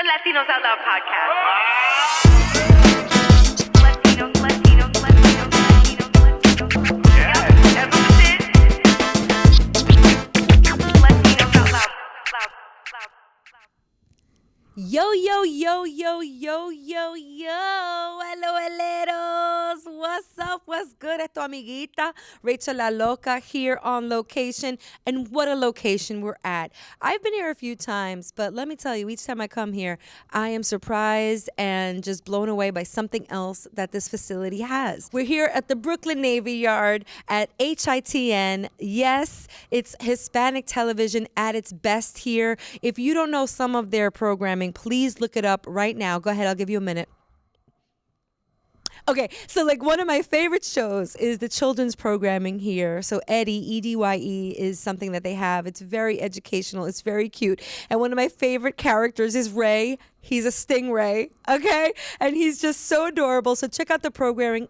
the Latinos Out Loud podcast. Latinos. Yeah, that's what this is. Latinos Out Loud. Yo, yo, yo, yo, yo, yo, yo. Hello, heleros. What's up? What's good? Es tu amiguita, Rachel La Loca, here on location. And what a location we're at. I've been here a few times, but let me tell you, each time I come here, I am surprised and just blown away by something else that this facility has. We're here at the Brooklyn Navy Yard at HITN. Yes, it's Hispanic television at its best here. If you don't know some of their programming, please look it up right now. Go ahead, I'll give you a minute. Okay, so like one of my favorite shows is the children's programming here. So Eddie, E-D-Y-E, is something that they have. It's very educational. It's very cute. And one of my favorite characters is Ray. He's a stingray, okay? And he's just so adorable. So check out the programming.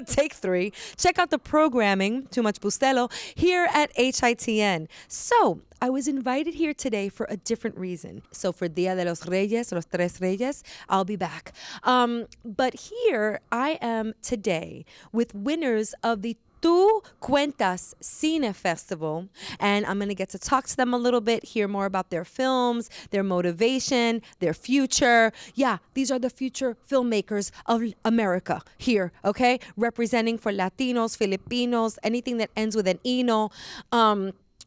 Take 3. Check out the programming, Too Much Bustelo, here at HITN. So I was invited here today for a different reason. So for Dia de los Reyes, los Tres Reyes, I'll be back. But here I am today with winners of the Tú Cuentas Cine Festival, and I'm going to get to talk to them a little bit, hear more about their films, their motivation, their future. Yeah, these are the future filmmakers of America here, okay? Representing for Latinos, Filipinos, anything that ends with an Ino.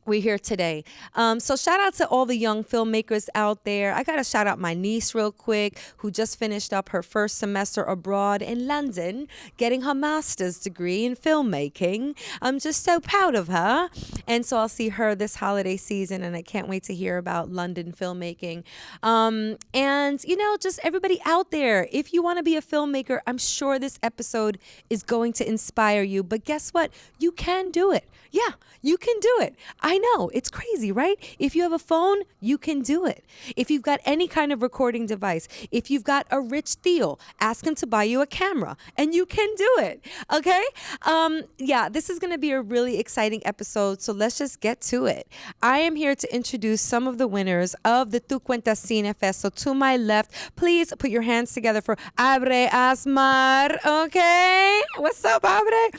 We're here today. So shout out to all the young filmmakers out there. I got to shout out my niece real quick, who just finished up her first semester abroad in London, getting her master's degree in filmmaking. I'm just so proud of her. And so I'll see her this holiday season, and I can't wait to hear about London filmmaking. And, you know, just everybody out there, if you want to be a filmmaker, I'm sure this episode is going to inspire you. But guess what? You can do it. Yeah, you can do it. I know, it's crazy, right? If you have a phone, you can do it. If you've got any kind of recording device, if you've got a rich tío, ask him to buy you a camera, and you can do it, okay? Yeah, this is going to be a really exciting episode, so let's just get to it. I am here to introduce some of the winners of the Tú Cuentas Cine Fest. So to my left, please put your hands together for Aubrey, Azmar, okay? What's up, Aubrey?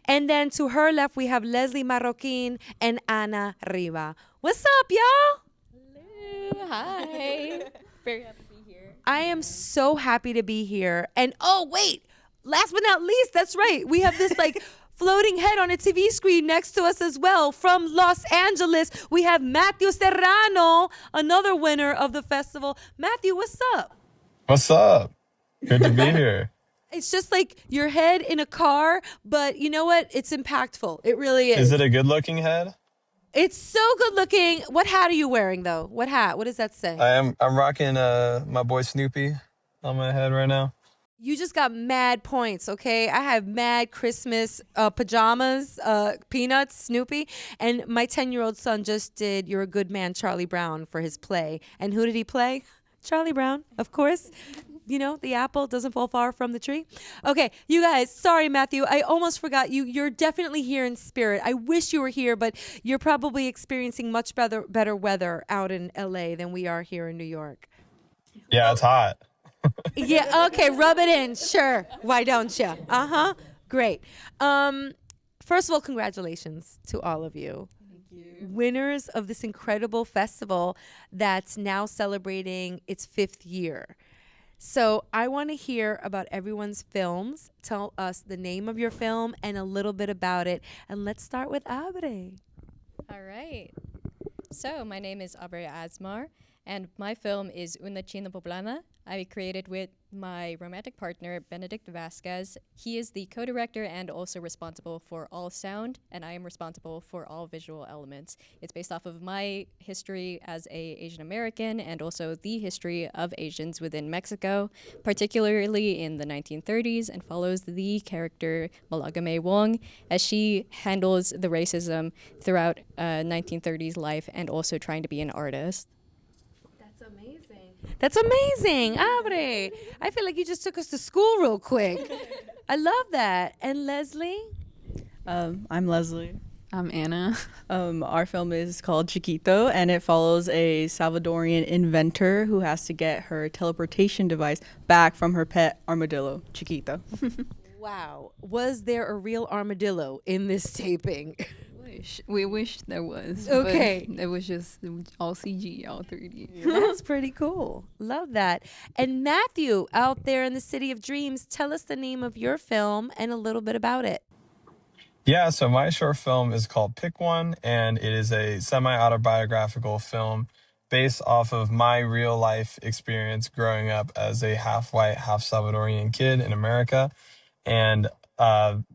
And then to her left, we have Lesley, Marroquin, and Ana, Riva. What's up, y'all? Hello. Hi. Very happy to be here. I am so happy to be here. And oh, wait, last but not least, that's right. We have this like floating head on a TV screen next to us as well. From Los Angeles, we have Matthew Serrano, another winner of the festival. Matthew, what's up? What's up? Good to be here. It's just like your head in a car, but you know what? It's impactful. It really is. Is it a good-looking head? It's so good looking. What hat are you wearing though? What hat? What does that say? I'm rocking my boy Snoopy on my head right now. You just got mad points, okay? I have mad Christmas pajamas, Peanuts, Snoopy, and my 10-year-old son just did You're a Good Man, Charlie Brown for his play. And who did he play? Charlie Brown, of course. You know, the apple doesn't fall far from the tree. Okay, you guys, sorry, Matthew. I almost forgot you. You're definitely here in spirit. I wish you were here, but you're probably experiencing much better weather out in LA than we are here in New York. Yeah, it's hot. Yeah, okay, rub it in. Sure. Why don't you? Uh-huh. Great. First of all, congratulations to all of you. Winners of this incredible festival that's now celebrating its 5th year. So I want to hear about everyone's films. Tell us the name of your film and a little bit about it. And let's start with Aubrey. All right. So my name is Aubrey Azmar, and my film is Una China Poblana. I created with my romantic partner, Benedict Vazquez. He is the co-director and also responsible for all sound, and I am responsible for all visual elements. It's based off of my history as a Asian American and also the history of Asians within Mexico, particularly in the 1930s, and follows the character Malagame Wong as she handles the racism throughout 1930s life and also trying to be an artist. That's amazing, Aubrey. I feel like you just took us to school real quick. I love that. And Lesley? I'm Lesley. I'm Anna. Our film is called Chiquito, and it follows a Salvadorian inventor who has to get her teleportation device back from her pet armadillo, Chiquito. Wow. Was there a real armadillo in this taping? We wish there was. Okay. But it was just all CG, all 3D. That's pretty cool. Love that. And Matthew, out there in the City of Dreams, tell us the name of your film and a little bit about it. Yeah, so my short film is called Pick One, and it is a semi-autobiographical film based off of my real life experience growing up as a half white, half Salvadorian kid in America, and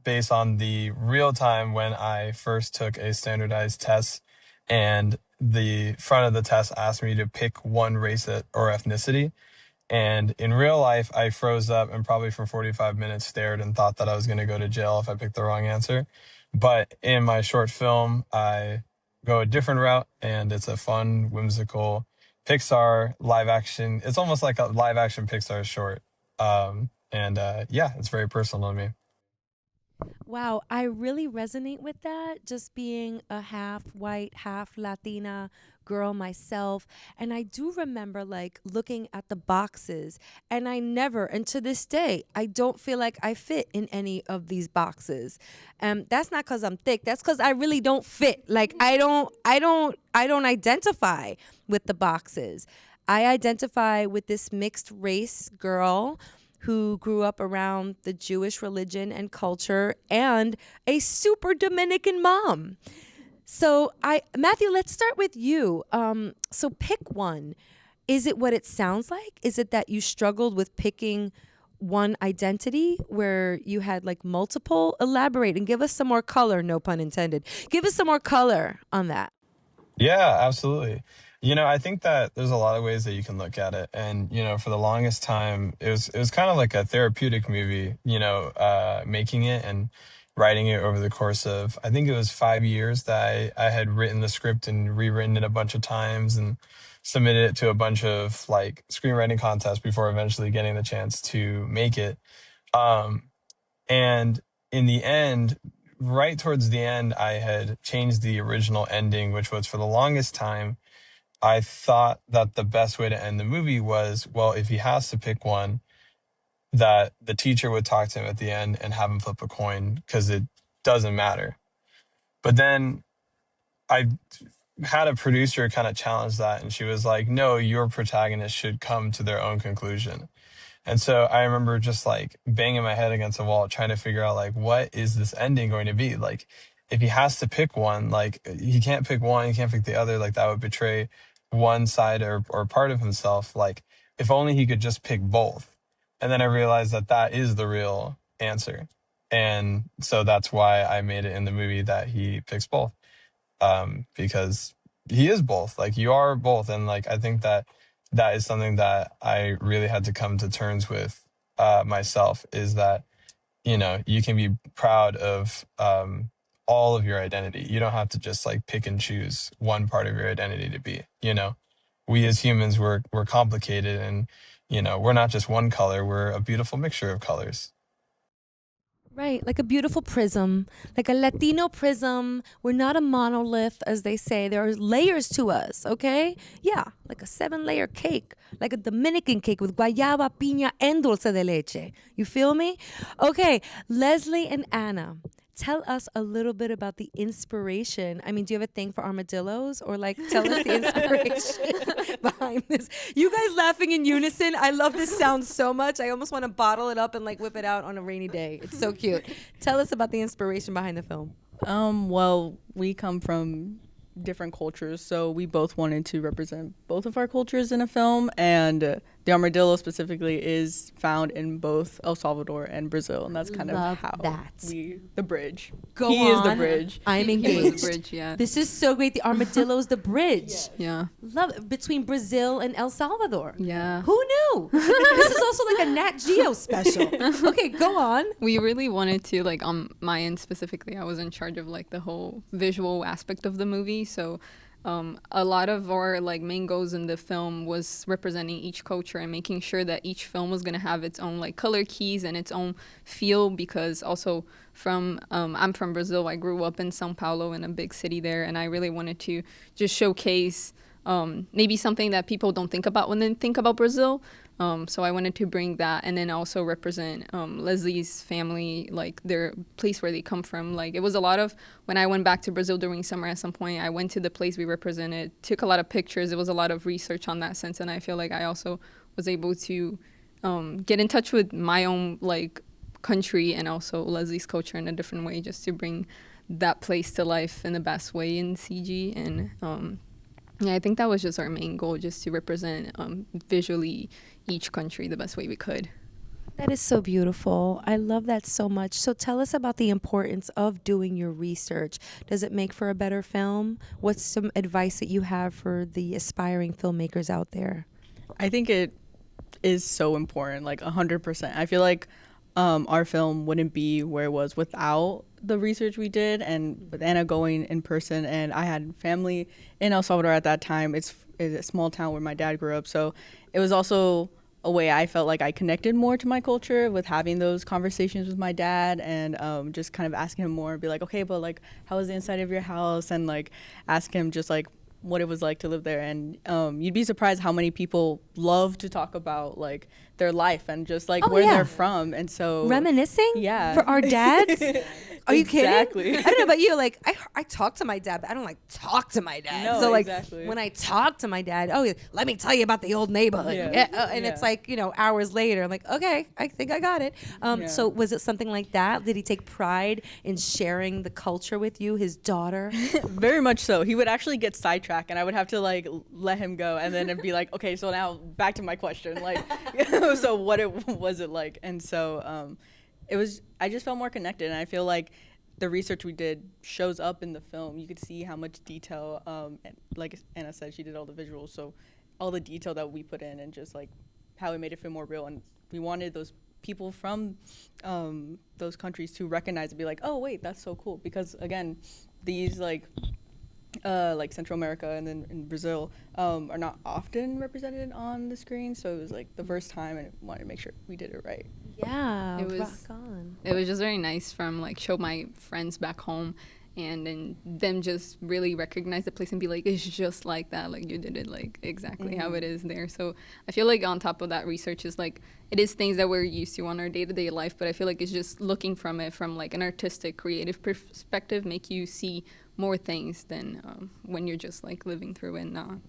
based on the real time when I first took a standardized test, and the front of the test asked me to pick one race or ethnicity. And in real life, I froze up and probably for 45 minutes stared and thought that I was going to go to jail if I picked the wrong answer. But in my short film, I go a different route, and it's a fun, whimsical Pixar live action. It's almost like a live action Pixar short. Yeah, it's very personal to me. Wow, I really resonate with that, just being a half white, half Latina girl myself. And I do remember like looking at the boxes, and and to this day, I don't feel like I fit in any of these boxes. That's not because I'm thick. That's because I really don't fit. Like I don't identify with the boxes. I identify with this mixed race girl who grew up around the Jewish religion and culture and a super Dominican mom. So Matthew, let's start with you. So pick one. Is it what it sounds like? Is it that you struggled with picking one identity where you had like multiple? Elaborate and give us some more color, no pun intended. Give us some more color on that. Yeah, absolutely. I think that there's a lot of ways that you can look at it. And, for the longest time, it was kind of like a therapeutic movie, making it and writing it over the course of, I think it was 5 years that I had written the script and rewritten it a bunch of times and submitted it to a bunch of like screenwriting contests before eventually getting the chance to make it. And in the end, right towards the end, I had changed the original ending, which was for the longest time, I thought that the best way to end the movie was, well, if he has to pick one, that the teacher would talk to him at the end and have him flip a coin because it doesn't matter. But then I had a producer kind of challenge that, and she was like, no, your protagonist should come to their own conclusion. And so I remember just like banging my head against the wall, trying to figure out like, what is this ending going to be? Like, if he has to pick one, like he can't pick one, he can't pick the other, like that would betray one side or part of himself. Like if only he could just pick both. And then I realized that that is the real answer. And so that's why I made it in the movie that he picks both. Because he is both, like you are both. And like, I think that that is something that I really had to come to terms with myself, is that, you can be proud of all of your identity. You don't have to just like pick and choose one part of your identity to be, we as humans, we're complicated, and, we're not just one color, we're a beautiful mixture of colors. Right, like a beautiful prism, like a Latino prism. We're not a monolith, as they say. There are layers to us, okay? Yeah, like a 7-layer cake, like a Dominican cake with guayaba, piña, and dulce de leche. You feel me? Okay, Lesley and Anna, tell us a little bit about the inspiration. I mean, do you have a thing for armadillos? Or like, tell us the inspiration behind this. You guys laughing in unison. I love this sound so much. I almost want to bottle it up and like whip it out on a rainy day. It's so cute. Tell us about the inspiration behind the film. Well, we come from different cultures, so we both wanted to represent both of our cultures in a film, and the armadillo specifically is found in both El Salvador and Brazil, and that's kind Love of how that. the bridge. Go he on. is the bridge. I'm He was engaged. the bridge, yeah. This is so great. The armadillo's the bridge. Yeah. Love it. Between Brazil and El Salvador. Yeah. Who knew? This is also like a Nat Geo special. Okay, go on. We really wanted to, like, on my end specifically, I was in charge of like the whole visual aspect of the movie, so a lot of our like main goals in the film was representing each culture and making sure that each film was going to have its own like color keys and its own feel, because also from I'm from Brazil. I grew up in Sao Paulo, in a big city there, and I really wanted to just showcase maybe something that people don't think about when they think about Brazil. So I wanted to bring that, and then also represent Lesley's family, like their place where they come from. Like it was a lot of, when I went back to Brazil during summer at some point, I went to the place we represented, took a lot of pictures. It was a lot of research on that sense, and I feel like I also was able to get in touch with my own like country and also Lesley's culture in a different way, just to bring that place to life in the best way in CG. And yeah, I think that was just our main goal, just to represent visually each country the best way we could. That is so beautiful. I love that so much. So tell us about the importance of doing your research. Does it make for a better film? What's some advice that you have for the aspiring filmmakers out there? I think it is so important, like 100%. I feel like our film wouldn't be where it was without the research we did, and with Anna going in person, and I had family in El Salvador at that time. It's a small town where my dad grew up, so it was also a way I felt like I connected more to my culture with having those conversations with my dad, and just kind of asking him more, be like, okay, but like, how was the inside of your house? And like, ask him just like what it was like to live there. And you'd be surprised how many people love to talk about like their life and just like where they're from. And so reminiscing for our dads. Are you kidding? Exactly. I don't know about you. Like I talk to my dad, but I don't like talk to my dad. No, so like exactly. when I talk to my dad, let me tell you about the old neighborhood. And it's like, hours later, I'm like, okay, I think I got it. So was it something like that? Did he take pride in sharing the culture with you, his daughter? Very much so. He would actually get sidetracked, and I would have to like let him go, and then it'd be like, okay, so now back to my question. Like, so what was it like? And so I just felt more connected, and I feel like the research we did shows up in the film. You could see how much detail, and like Anna said, she did all the visuals, so all the detail that we put in, and just like how it made it feel more real. And we wanted those people from those countries to recognize and be like, oh wait, that's so cool, because again, these like Central America and then in Brazil are not often represented on the screen, so it was like the first time, and I wanted to make sure we did it right. Yeah, It was- rock on. It was just very nice from like show my friends back home, and then them just really recognize the place and be like, it's just like that, like you did it like exactly how it is there. So I feel like on top of that, research is like, it is things that we're used to on our day-to-day life, but I feel like it's just looking from it from like an artistic, creative perspective, make you see more things than when you're just like living through it and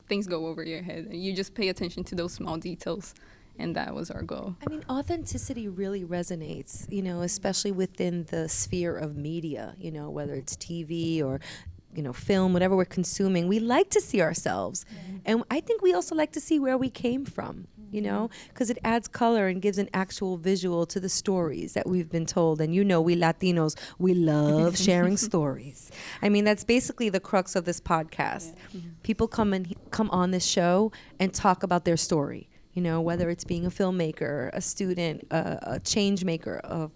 things go over your head. You just pay attention to those small details, and that was our goal. I mean, authenticity really resonates, especially within the sphere of media, whether it's TV or, film, whatever we're consuming. We like to see ourselves. And I think we also like to see where we came from, because it adds color and gives an actual visual to the stories that we've been told. And we Latinos, we love sharing stories. I mean, that's basically the crux of this podcast. People come on this show and talk about their story. Whether it's being a filmmaker, a student, a change maker,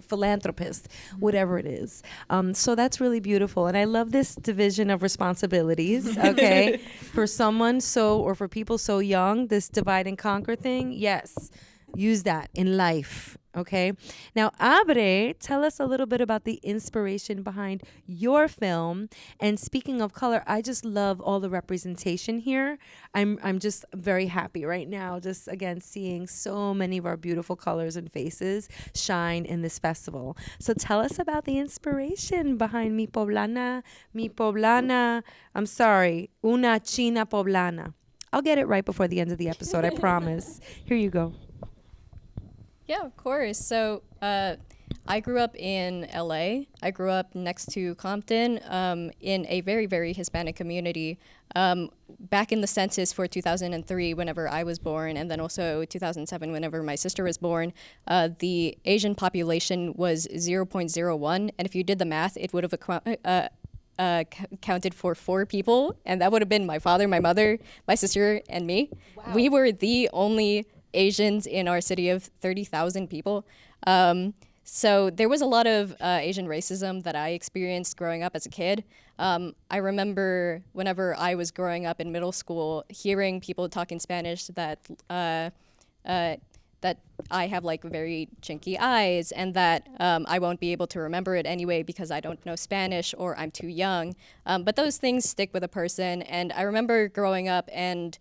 philanthropist, whatever it is. So that's really beautiful. And I love this division of responsibilities, okay? For for people so young, this divide and conquer thing, yes, use that in life. Okay. Now, Aubrey, tell us a little bit about the inspiration behind your film. And speaking of color, I just love all the representation here. I'm just very happy right now, just again seeing so many of our beautiful colors and faces shine in this festival. So tell us about the inspiration behind Mi Poblana, I'm sorry, Una China Poblana. I'll get it right before the end of the episode, I promise. Here you go. Yeah, of course. So I grew up in LA. I grew up next to Compton in a very, very Hispanic community. Back in the census for 2003, whenever I was born, and then also 2007, whenever my sister was born, the Asian population was 0.01. And if you did the math, it would have counted for 4 people. And that would have been my father, my mother, my sister, and me. Wow. We were the only Asians in our city of 30,000 people. So there was a lot of Asian racism that I experienced growing up as a kid. I remember whenever I was growing up in middle school, hearing people talking Spanish that that I have like very chinky eyes and that I won't be able to remember it anyway because I don't know Spanish or I'm too young. But those things stick with a person. And I remember growing up and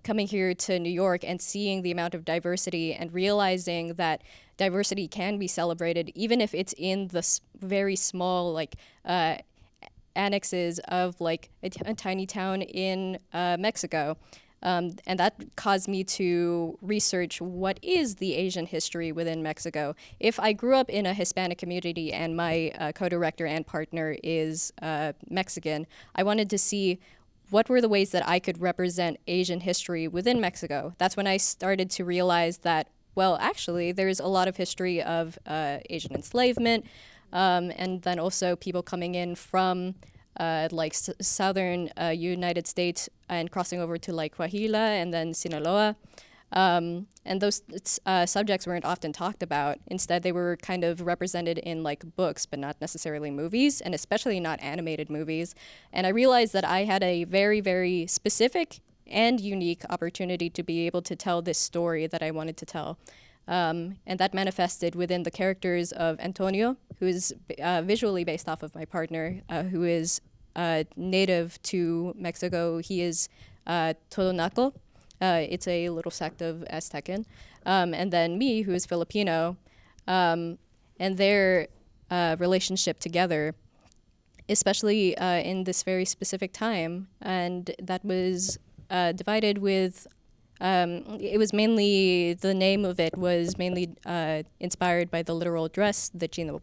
coming here to New York and seeing the amount of diversity and realizing that diversity can be celebrated even if it's in the very small like annexes of like a tiny town in Mexico. And that caused me to research what is the Asian history within Mexico. If I grew up in a Hispanic community and my co-director and partner is Mexican, I wanted to see what were the ways that I could represent Asian history within Mexico. That's when I started to realize that, well, actually, there's a lot of history of Asian enslavement, and then also people coming in from like southern United States and crossing over to like Coahuila and then Sinaloa. And those subjects weren't often talked about. Instead, they were kind of represented in like books, but not necessarily movies, and especially not animated movies. And I realized that I had a very, very specific and unique opportunity to be able to tell this story that I wanted to tell. And that manifested within the characters of Antonio, who is visually based off of my partner, who is native to Mexico. He is Totonaco. It's a little sect of Aztecan. And then me, who is Filipino, and their relationship together, especially in this very specific time. And that was divided with it was mainly, the name of it was mainly inspired by the literal dress, the China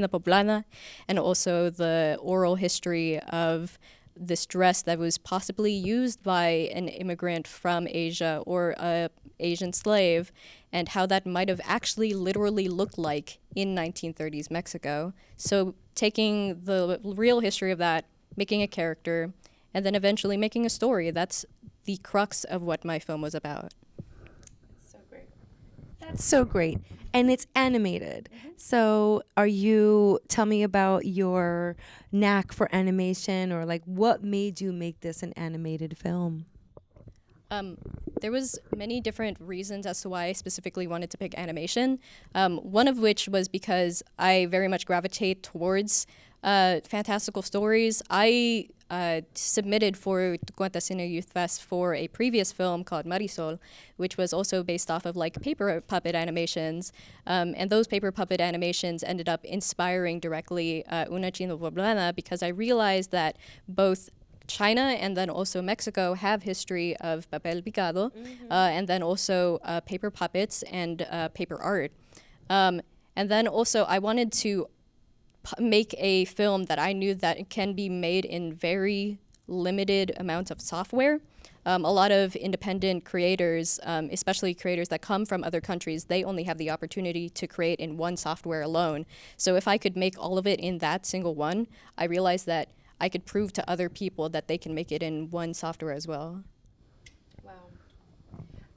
Poblana, and also the oral history of this dress that was possibly used by an immigrant from Asia or a Asian slave, and how that might have actually literally looked like in 1930s Mexico. So taking the real history of that, making a character, and then eventually making a story. That's the crux of what my film was about. That's so great. And it's animated. So tell me about your knack for animation, or like what made you make this an animated film? There was many different reasons as to why I specifically wanted to pick animation. One of which was because I very much gravitate towards fantastical stories. I submitted for Tú Cuentas Cine Youth Fest for a previous film called Marisol, which was also based off of like paper puppet animations. And those paper puppet animations ended up inspiring directly Una Chino Poblana, because I realized that both China and then also Mexico have history of papel picado, and then also paper puppets and paper art. And then also I wanted to make a film that I knew that it can be made in very limited amounts of software. A lot of independent creators, especially creators that come from other countries, they only have the opportunity to create in one software alone. So if I could make all of it in that single one, I realized that I could prove to other people that they can make it in one software as well.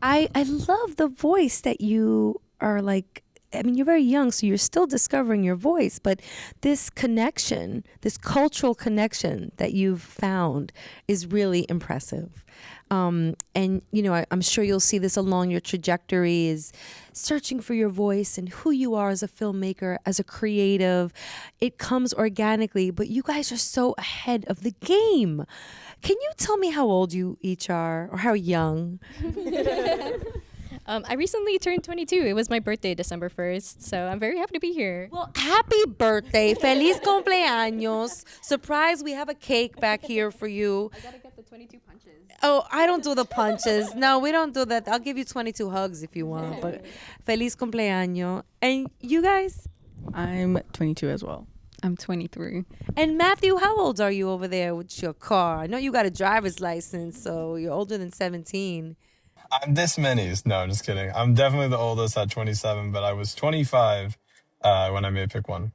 I love the voice that you are like. I mean, you're very young, so you're still discovering your voice, but this connection, this cultural connection that you've found is really impressive. And, you know, I'm sure you'll see this along your trajectory, is searching for your voice and who you are as a filmmaker, as a creative. It comes organically, but you guys are so ahead of the game. Can you tell me how old you each are, or how young? I recently turned 22. It was my birthday, December 1st, so I'm very happy to be here. Well, happy birthday. Feliz cumpleaños. Surprise, we have a cake back here for you. I gotta get the 22 punches. Oh, I don't do the punches. No, we don't do that. I'll give you 22 hugs if you want, but feliz cumpleaños. And you guys? I'm 22 as well. I'm 23. And Matthew, how old are you over there with your car? I know you got a driver's license, so you're older than 17. I'm this many. No, I'm just kidding. I'm definitely the oldest at 27, but I was 25 when I made pick one.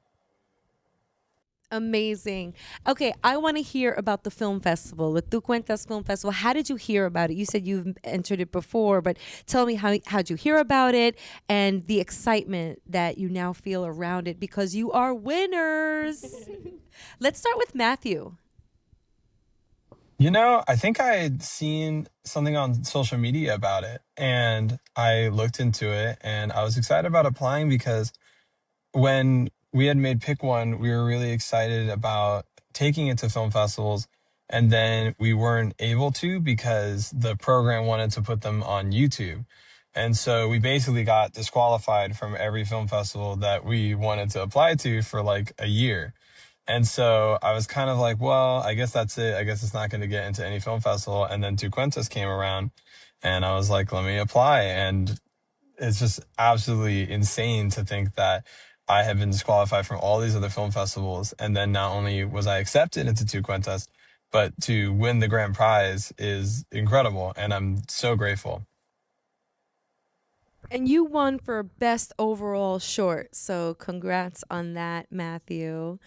Amazing. Okay, I want to hear about the film festival, the Tú Cuentas Film Festival. How did you hear about it? You said you've entered it before, but tell me how'd you hear about it and the excitement that you now feel around it because you are winners. Let's start with Matthew. I think I had seen something on social media about it and I looked into it and I was excited about applying because when we had made Pick One, we were really excited about taking it to film festivals. And then we weren't able to because the program wanted to put them on YouTube. And so we basically got disqualified from every film festival that we wanted to apply to for like a year. And so I was kind of like, well, I guess that's it. I guess it's not going to get into any film festival. And then Tú Cuentas came around and I was like, let me apply. And it's just absolutely insane to think that I have been disqualified from all these other film festivals. And then not only was I accepted into Tú Cuentas, but to win the grand prize is incredible. And I'm so grateful. And you won for best overall short. So congrats on that, Matthew.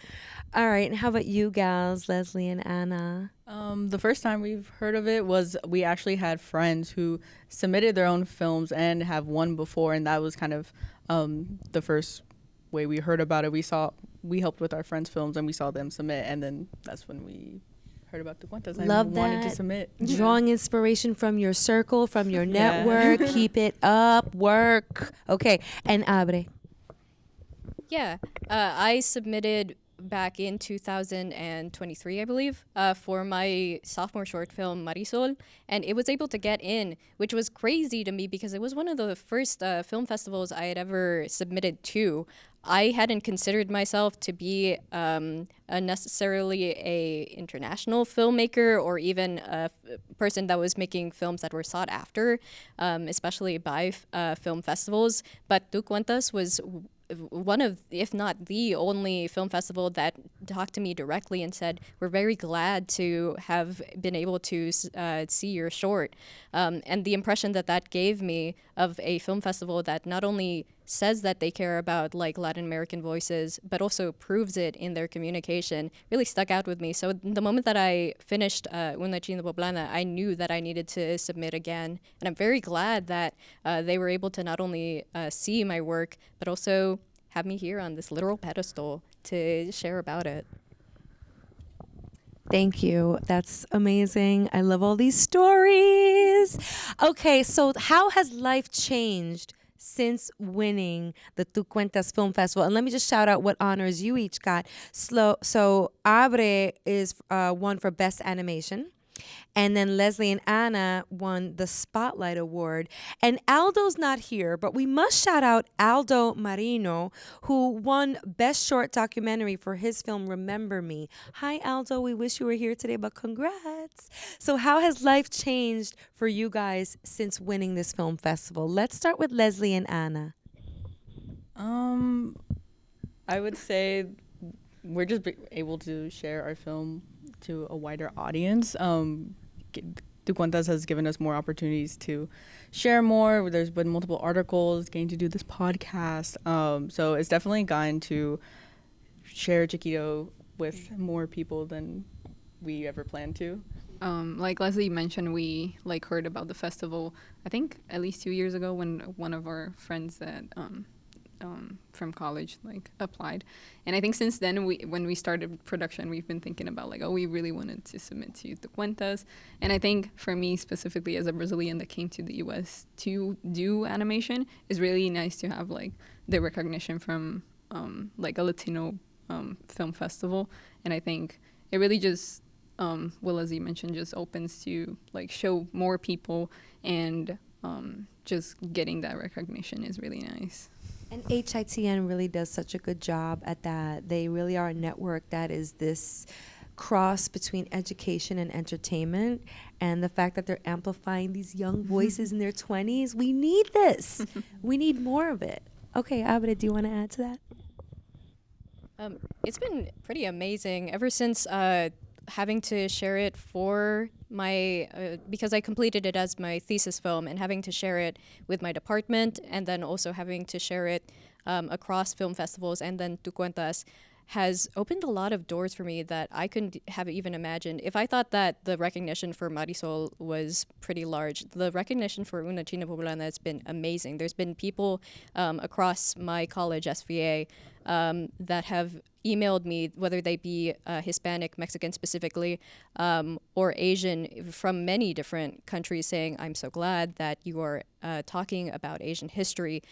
All right. And how about you gals, Lesley and Anna? The first time we've heard of it was we actually had friends who submitted their own films and have won before. And that was kind of the first way we heard about it. We helped with our friends' films and we saw them submit. And then that's when we heard about Tú Cuentas and Love wanted to that. submit. Drawing inspiration from your circle, from your network. Keep it up. Work. Okay. And Aubrey. Yeah, I submitted back in 2023, I believe, for my sophomore short film, Marisol, and it was able to get in, which was crazy to me because it was one of the first film festivals I had ever submitted to. I hadn't considered myself to be necessarily a international filmmaker or even a person that was making films that were sought after, especially by film festivals. But Tú Cuentas was one of, if not the only film festival that talked to me directly and said, we're very glad to have been able to see your short. And the impression that gave me of a film festival that not only says that they care about like Latin American voices, but also proves it in their communication really stuck out with me. So the moment that I finished Un Latino Poblana, I knew that I needed to submit again. And I'm very glad that they were able to not only see my work, but also have me here on this literal pedestal to share about it. Thank you. That's amazing. I love all these stories. Okay, so how has life changed since winning the Tú Cuentas Film Festival? And let me just shout out what honors you each got. So Aubrey is won for Best Animation. And then Lesley and Anna won the Spotlight Award. And Aldo's not here, but we must shout out Aldo Merino, who won Best Short Documentary for his film Remember Me. Hi, Aldo. We wish you were here today, but congrats. So how has life changed for you guys since winning this film festival? Let's start with Lesley and Anna. I would say we're just able to share our film to a wider audience. Tú Cuentas has given us more opportunities to share more. There's been multiple articles, getting to do this podcast. So it's definitely gotten to share Chiquito with more people than we ever planned to. Like Lesley mentioned, we heard about the festival, I think at least 2 years ago when one of our friends that from college applied, and I think since then when we started production we've been thinking about we really wanted to submit to Tú Cuentas. And I think for me specifically as a Brazilian that came to the US to do animation, is really nice to have the recognition from a Latino film festival. And I think it really just as you mentioned, just opens to show more people, and just getting that recognition is really nice. And HITN really does such a good job at that. They really are a network that is this cross between education and entertainment. And the fact that they're amplifying these young voices in their 20s, we need this. We need more of it. Okay, Aubrey, do you want to add to that? It's been pretty amazing ever since having to share it for my, because I completed it as my thesis film, and having to share it with my department, and then also having to share it across film festivals, and then Tú Cuentas has opened a lot of doors for me that I couldn't have even imagined. If I thought that the recognition for Marisol was pretty large, the recognition for Una China Poblana has been amazing. There's been people across my college, SVA, that have emailed me, whether they be Hispanic, Mexican specifically, or Asian from many different countries, saying, I'm so glad that you are talking about Asian history,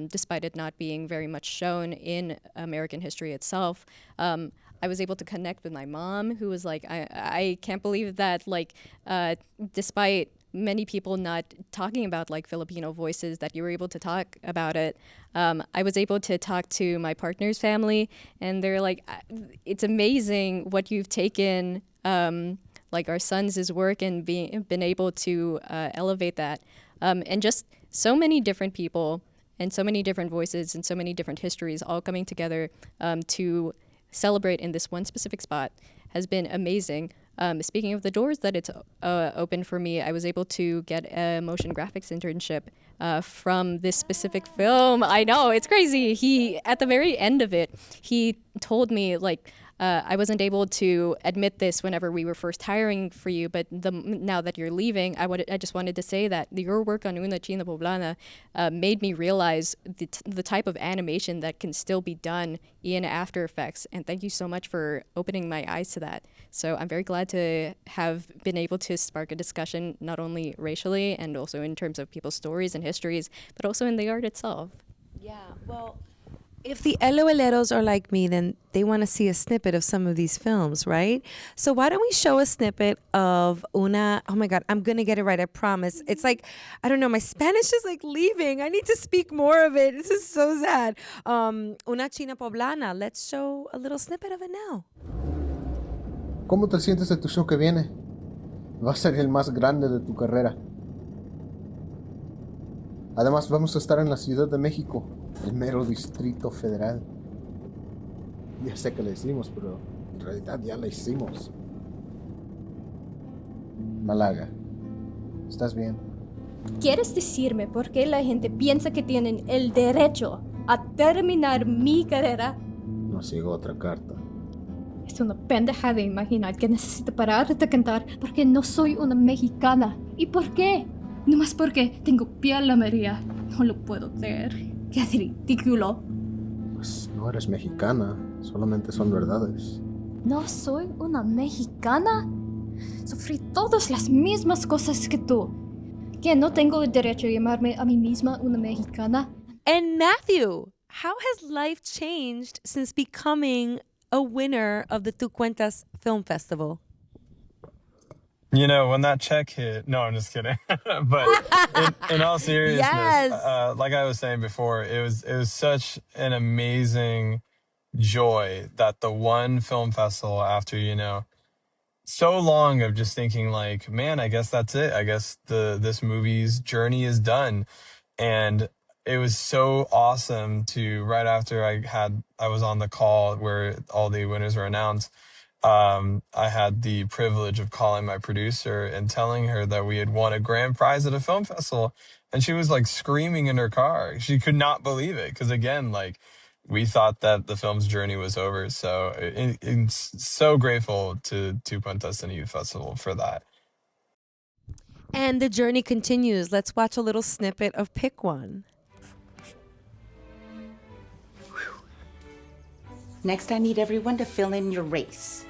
despite it not being very much shown in American history itself. I was able to connect with my mom, who was like, I can't believe that, like, despite many people not talking about like Filipino voices, that you were able to talk about it. I was able to talk to my partner's family, and they're like, it's amazing what you've taken, like our son's work, and been able to elevate that. And just so many different people and so many different voices and so many different histories all coming together to celebrate in this one specific spot has been amazing. Speaking of the doors that it's opened for me, I was able to get a motion graphics internship from this specific film. I know, it's crazy. He, at the very end of it, he told me, like, I wasn't able to admit this whenever we were first hiring for you, but now that you're leaving, I just wanted to say that your work on Una China Poblana made me realize the type of animation that can still be done in After Effects, and thank you so much for opening my eyes to that. So I'm very glad to have been able to spark a discussion, not only racially and also in terms of people's stories and histories, but also in the art itself. Yeah, well, if the LOLeros are like me, then they want to see a snippet of some of these films, right? So why don't we show a snippet of Una, oh my God, I'm going to get it right, I promise. It's like, I don't know, my Spanish is like leaving. I need to speak more of it. This is so sad. Una China Poblana. Let's show a little snippet of it now. ¿Cómo te sientes de tu show que viene? Va a ser el más grande de tu carrera. Además, vamos a estar en la Ciudad de México, el mero Distrito Federal. Ya sé que lo hicimos, pero en realidad ya lo hicimos. Málaga, ¿estás bien? ¿Quieres decirme por qué la gente piensa que tienen el derecho a terminar mi carrera? Nos llegó otra carta. Es una pendeja de imaginar que necesito parar de cantar porque no soy una mexicana. ¿Y por qué? Nomás porque tengo piel amarilla. No lo puedo creer. ¡Qué ridículo! Pues no eres mexicana, solamente son verdades. ¿No soy una mexicana? Sufrí todas las mismas cosas que tú. ¿Que no tengo el derecho a llamarme a mí misma una mexicana? And Matthew, how has life changed since becoming a winner of the Tú Cuentas Film Festival? You know, when that check hit, no, I'm just kidding. But in all seriousness, Yes. like I was saying before, it was such an amazing joy that the one film festival, after, you know, so long of just thinking like, man, I guess that's it. I guess this movie's journey is done. And it was so awesome to, right after I was on the call where all the winners were announced, I had the privilege of calling my producer and telling her that we had won a grand prize at a film festival. And she was like screaming in her car. She could not believe it. Because again, like, we thought that the film's journey was over. So it's so grateful to Tú Cuentas and Youth Festival for that. And the journey continues. Let's watch a little snippet of Pick One. Next, I need everyone to fill in your race.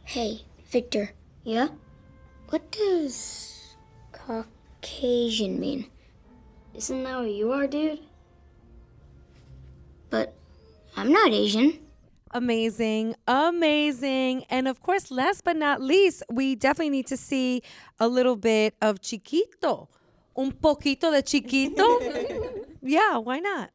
Hey, Victor. Yeah? What does Caucasian mean? Isn't that what you are, dude? But I'm not Asian. Amazing, amazing. And of course, last but not least, we definitely need to see a little bit of Chiquito. Un poquito de Chiquito? Yeah, why not?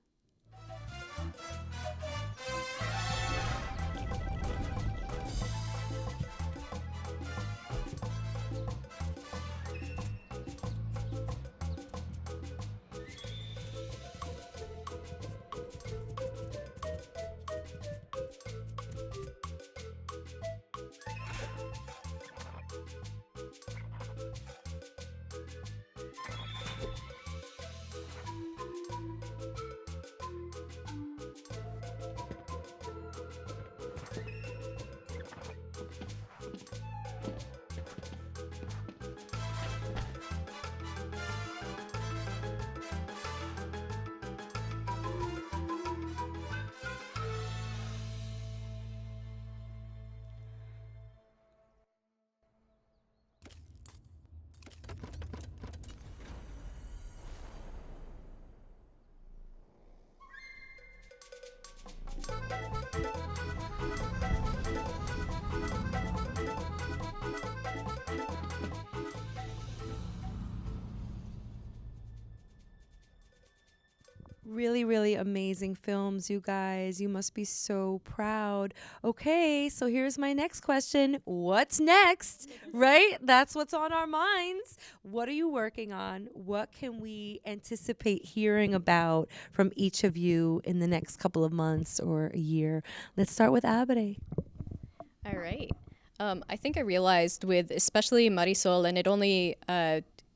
really, really amazing films, you guys. You must be so proud. Okay, so here's my next question. What's next? Right? That's what's on our minds. What are you working on? What can we anticipate hearing about from each of you in the next couple of months or a year? Let's start with Aubrey. All right. I think I realized with especially Marisol, and it only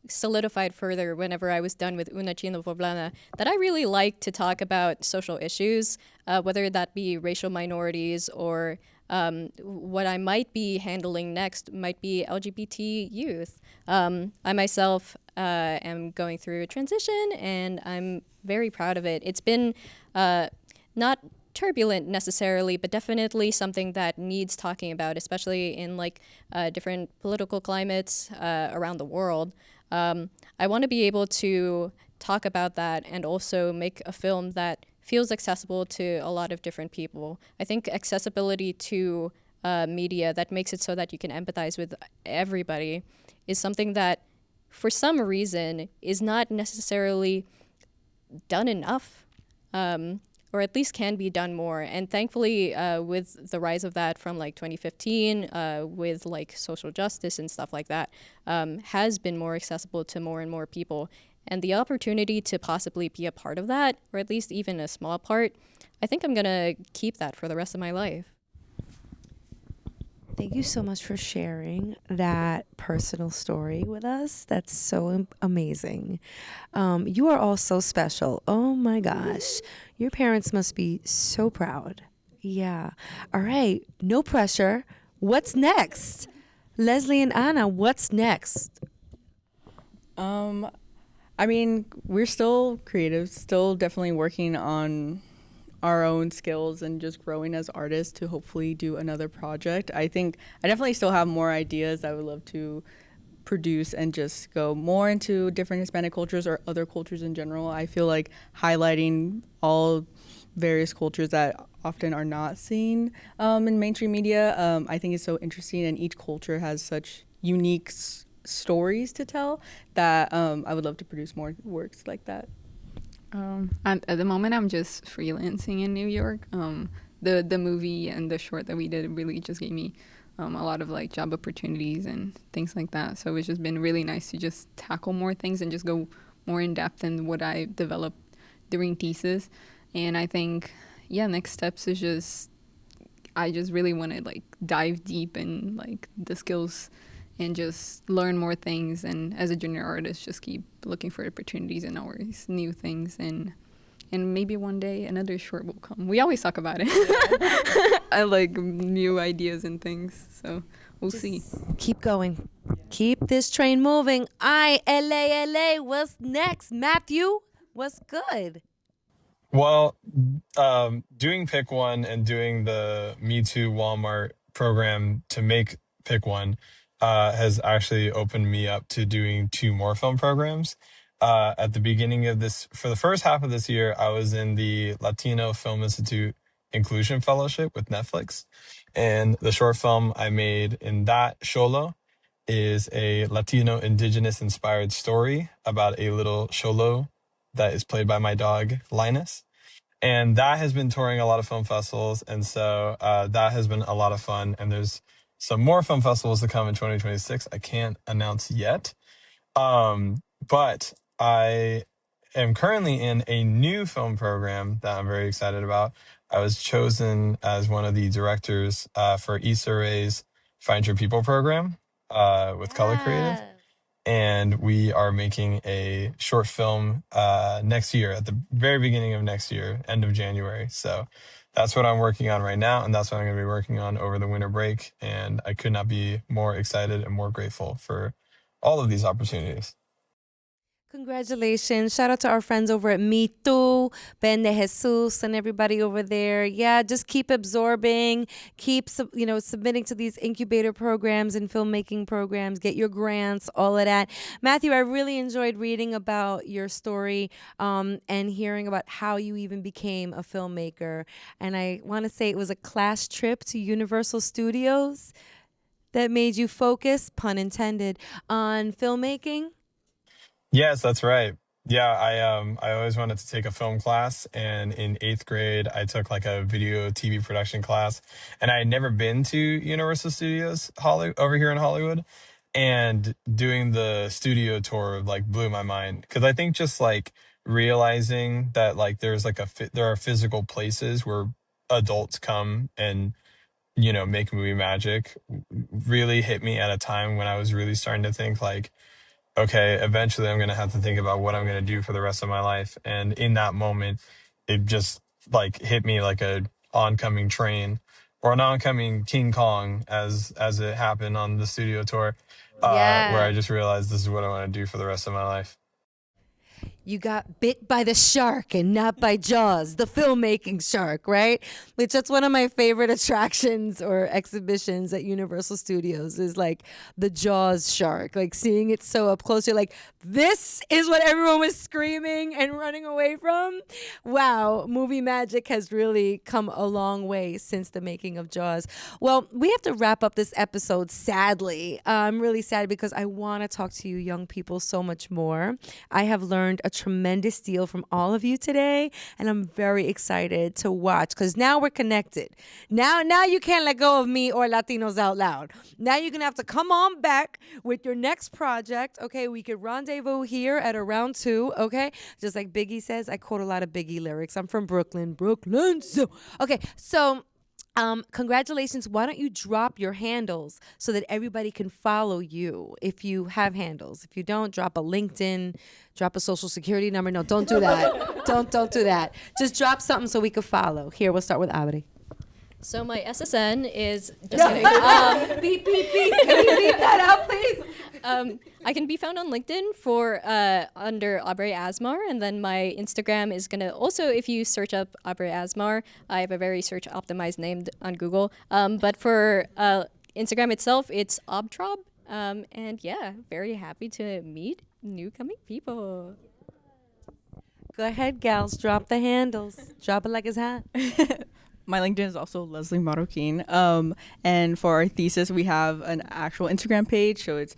solidified further whenever I was done with Una Chino Poblana, that I really like to talk about social issues, whether that be racial minorities or what I might be handling next might be LGBT youth. I myself am going through a transition, and I'm very proud of it. It's been not turbulent necessarily, but definitely something that needs talking about, especially in like different political climates around the world. I want to be able to talk about that and also make a film that feels accessible to a lot of different people. I think accessibility to media that makes it so that you can empathize with everybody is something that for some reason is not necessarily done enough. Or at least can be done more. And thankfully, with the rise of that from like 2015, with like social justice and stuff like that, has been more accessible to more and more people. And the opportunity to possibly be a part of that, or at least even a small part, I think I'm gonna keep that for the rest of my life. Thank you so much for sharing that personal story with us. That's so amazing. You are all so special. Oh my gosh. Your parents must be so proud. Yeah. All right. No pressure. What's next? Lesley and Anna, what's next? I mean, we're still creative, still definitely working on our own skills and just growing as artists to hopefully do another project. I think I definitely still have more ideas I would love to produce and just go more into different Hispanic cultures or other cultures in general. I feel like highlighting all various cultures that often are not seen in mainstream media, I think is so interesting, and each culture has such unique stories to tell that I would love to produce more works like that. At the moment, I'm just freelancing in New York. The movie and the short that we did really just gave me a lot of like job opportunities and things like that. So it's just been really nice to just tackle more things and just go more in depth in what I developed during thesis. And I think, next steps is just I just really want to like dive deep in like the skills and just learn more things, and as a junior artist just keep looking for opportunities and always new things, and maybe one day another short will come. We always talk about it. I like new ideas and things, so we'll see. Keep going. Keep this train moving. LA, what's next? Matthew, what's good? Well, doing Pick One and doing the Me Too Walmart program to make Pick One has actually opened me up to doing 2 more film programs. At the beginning of this, for the first half of this year, I was in the Latino Film Institute Inclusion Fellowship with Netflix. And the short film I made in that, Xolo, is a Latino indigenous inspired story about a little Xolo that is played by my dog, Linus. And that has been touring a lot of film festivals. And so that has been a lot of fun. And there's some more film festivals to come in 2026. I can't announce yet. But I am currently in a new film program that I'm very excited about. I was chosen as one of the directors for Issa Rae's Find Your People program with Color Creative. And we are making a short film next year, at the very beginning of next year, end of January. So that's what I'm working on right now, and that's what I'm going to be working on over the winter break. And I could not be more excited and more grateful for all of these opportunities. Congratulations. Shout out to our friends over at Me Too, Ben de Jesus, and everybody over there. Yeah, just keep absorbing, keep submitting to these incubator programs and filmmaking programs, get your grants, all of that. Matthew, I really enjoyed reading about your story and hearing about how you even became a filmmaker. And I want to say it was a class trip to Universal Studios that made you focus, pun intended, on filmmaking. Yes, that's right. Yeah, I always wanted to take a film class, and in 8th grade I took like a video TV production class, and I had never been to Universal Studios over here in Hollywood, and doing the studio tour like blew my mind, because I think just like realizing that like there's like there are physical places where adults come and make movie magic really hit me at a time when I was really starting to think like, okay, eventually I'm going to have to think about what I'm going to do for the rest of my life. And in that moment, it just like hit me like a oncoming train or an oncoming King Kong as it happened on the studio tour, where I just realized this is what I want to do for the rest of my life. You got bit by the shark and not by Jaws, the filmmaking shark, right? Which that's one of my favorite attractions or exhibitions at Universal Studios is like the Jaws shark, like seeing it so up close. You're like, this is what everyone was screaming and running away from. Wow, movie magic has really come a long way since the making of Jaws. Well, we have to wrap up this episode, sadly. I'm really sad because I want to talk to you young people so much more. I have learned a tremendous deal from all of you today, and I'm very excited to watch because now we're connected. Now you can't let go of me or Latinos Out Loud. Now you're gonna have to come on back with your next project. Okay, we could rendezvous here at around 2. Okay, just like Biggie says, I quote a lot of Biggie lyrics. I'm from Brooklyn. So okay, so. Congratulations. Why don't you drop your handles so that everybody can follow you if you have handles. If you don't, drop a LinkedIn, drop a social security number. No, don't do that. don't do that. Just drop something so we can follow. Here, we'll start with Aubrey. So my SSN is just kidding. Beep, beep, beep. Can you leave that out, please? I can be found on LinkedIn for under Aubrey Azmar, and then my Instagram is gonna also, if you search up Aubrey Azmar, I have a very search optimized name on Google. But for Instagram itself, it's obtrob. And yeah, very happy to meet new coming people. Go ahead, gals. Drop the handles. Drop it like it's hot. My LinkedIn is also Lesley Marroquin. And for our thesis, we have an actual Instagram page. So it's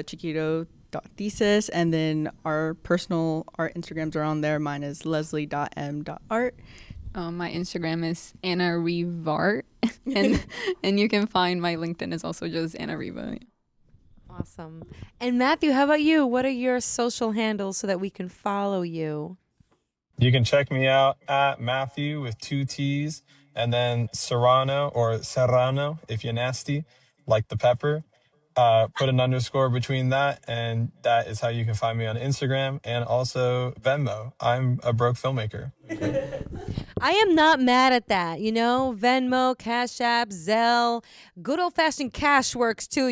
chiquito.thesis. And then our Instagrams are on there. Mine is leslie.m.art. My Instagram is Anna Rivart. and you can find my LinkedIn is also just Anna Riva. Awesome. And Matthew, how about you? What are your social handles so that we can follow you? You can check me out at Matthew with 2 T's, and then Serrano if you're nasty, like the pepper. Put an underscore between that, and that is how you can find me on Instagram and also Venmo. I'm a broke filmmaker. I am not mad at that, Venmo, Cash App, Zelle, good old-fashioned cash works too,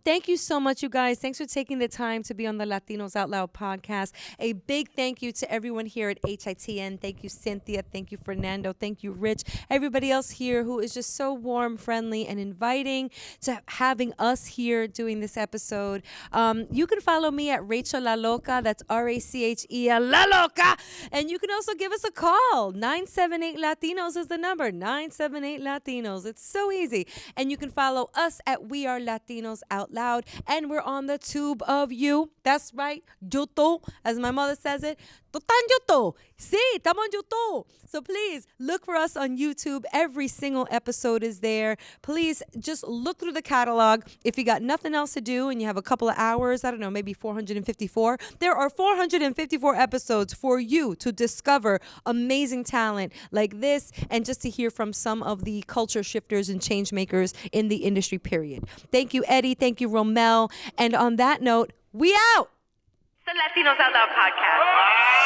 Thank you so much, you guys. Thanks for taking the time to be on the Latinos Out Loud podcast. A big thank you to everyone here at HITN. Thank you, Cynthia. Thank you, Fernando. Thank you, Rich. Everybody else here who is just so warm, friendly, and inviting to having us here doing this episode. You can follow me at Rachel La Loca. That's RACHEL La Loca. And you can also give us a call. 978 Latinos is the number. 978 Latinos. It's so easy. And you can follow us at We Are Latinos Out Loud. And we're on the tube of you. That's right. YouTube, as my mother says it. Tú estás en YouTube. Sí, estamos en YouTube. So please look for us on YouTube. Every single episode is there. Please just look through the catalog. If you got nothing else to do and you have a couple of hours, I don't know, maybe 454. There are 454 episodes for you to discover amazing talent like this and just to hear from some of the culture shifters and change makers in the industry, period. Thank you, Eddie. Thank you, Romel. And on that note, we out. The Latinos Out Loud podcast.